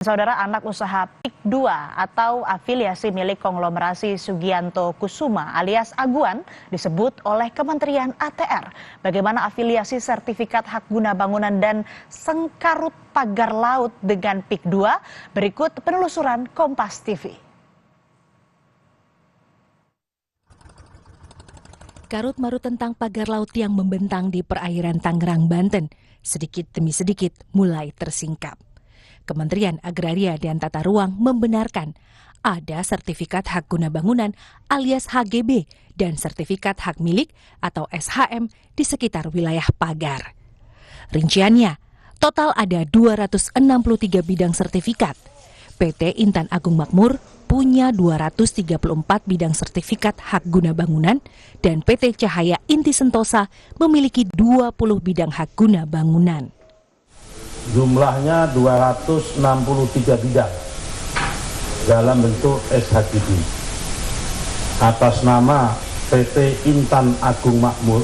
Saudara, anak usaha PIK 2 atau afiliasi milik konglomerasi Sugianto Kusuma alias Aguan disebut oleh Kementerian ATR. Bagaimana afiliasi sertifikat hak guna bangunan dan sengkarut pagar laut dengan PIK 2? Berikut penelusuran Kompas TV. Karut-marut tentang pagar laut yang membentang di perairan Tangerang, Banten, sedikit demi sedikit mulai tersingkap. Kementerian Agraria dan Tata Ruang membenarkan ada sertifikat hak guna bangunan alias HGB dan sertifikat hak milik atau SHM di sekitar wilayah pagar. Rinciannya, total ada 263 bidang sertifikat. PT Intan Agung Makmur punya 234 bidang sertifikat hak guna bangunan dan PT Cahaya Inti Sentosa memiliki 20 bidang hak guna bangunan. Jumlahnya 263 bidang dalam bentuk SHGB atas nama PT Intan Agung Makmur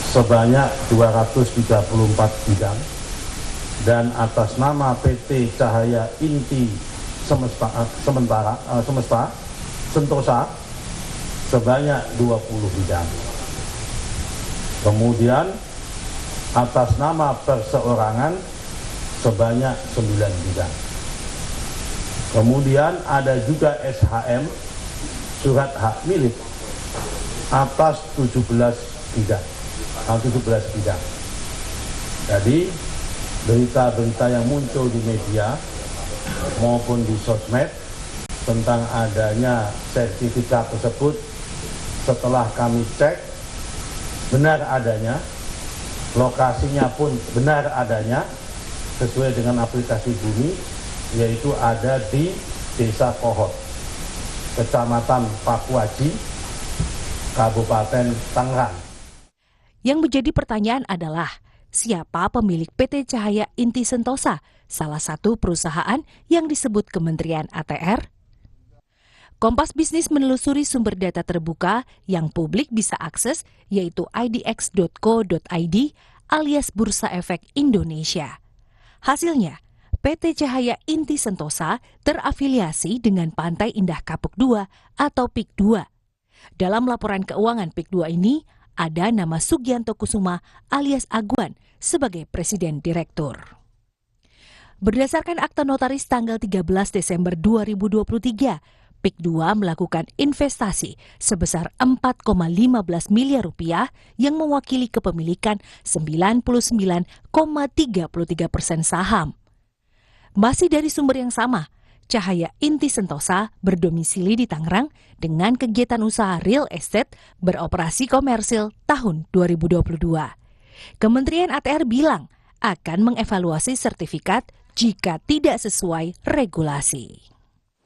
sebanyak 234 bidang dan atas nama PT Cahaya Inti Sentosa sebanyak 20 bidang. Kemudian atas nama perseorangan sebanyak 9 bidang. Kemudian ada juga SHM, surat hak milik, atas 17 bidang. Jadi berita-berita yang muncul di media maupun di sosmed tentang adanya sertifikat tersebut, setelah kami cek benar adanya, lokasinya pun benar adanya sesuai dengan aplikasi Bumi, yaitu ada di Desa Kohot, Kecamatan Pakuaji, Kabupaten Tangerang. Yang menjadi pertanyaan adalah, siapa pemilik PT Cahaya Inti Sentosa, salah satu perusahaan yang disebut Kementerian ATR? Kompas Bisnis menelusuri sumber data terbuka yang publik bisa akses, yaitu idx.co.id alias Bursa Efek Indonesia. Hasilnya, PT Cahaya Inti Sentosa terafiliasi dengan Pantai Indah Kapuk 2 atau PIK 2. Dalam laporan keuangan PIK 2 ini, ada nama Sugianto Kusuma alias Aguan sebagai Presiden Direktur. Berdasarkan akta notaris tanggal 13 Desember 2023, PIK 2 melakukan investasi sebesar 4,15 miliar rupiah yang mewakili kepemilikan 99,33% saham. Masih dari sumber yang sama, Cahaya Inti Sentosa berdomisili di Tangerang dengan kegiatan usaha real estate beroperasi komersil tahun 2022. Kementerian ATR bilang akan mengevaluasi sertifikat jika tidak sesuai regulasi.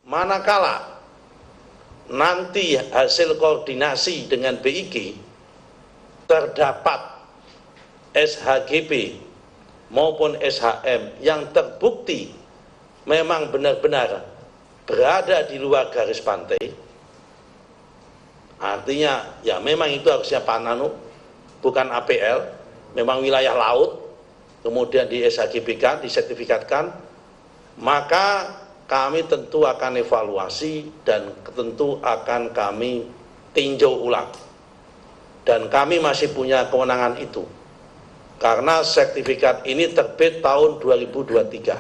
Manakala nanti hasil koordinasi dengan BIG terdapat SHGB maupun SHM yang terbukti memang benar-benar berada di luar garis pantai, artinya ya memang itu harusnya Pananu, bukan APL, memang wilayah laut, kemudian di SHGB-kan, disertifikatkan, maka kami tentu akan evaluasi dan tentu akan kami tinjau ulang. Dan kami masih punya kewenangan itu. Karena sertifikat ini terbit tahun 2023.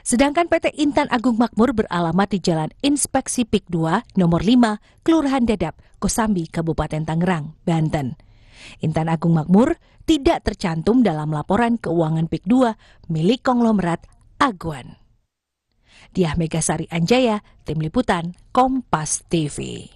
Sedangkan PT Intan Agung Makmur beralamat di Jalan Inspeksi PIK 2 nomor 5, Kelurahan Dadap, Kosambi, Kabupaten Tangerang, Banten. Intan Agung Makmur tidak tercantum dalam laporan keuangan PIK 2 milik konglomerat Aguan. Diah Megasari Anjaya, Tim Liputan, Kompas TV.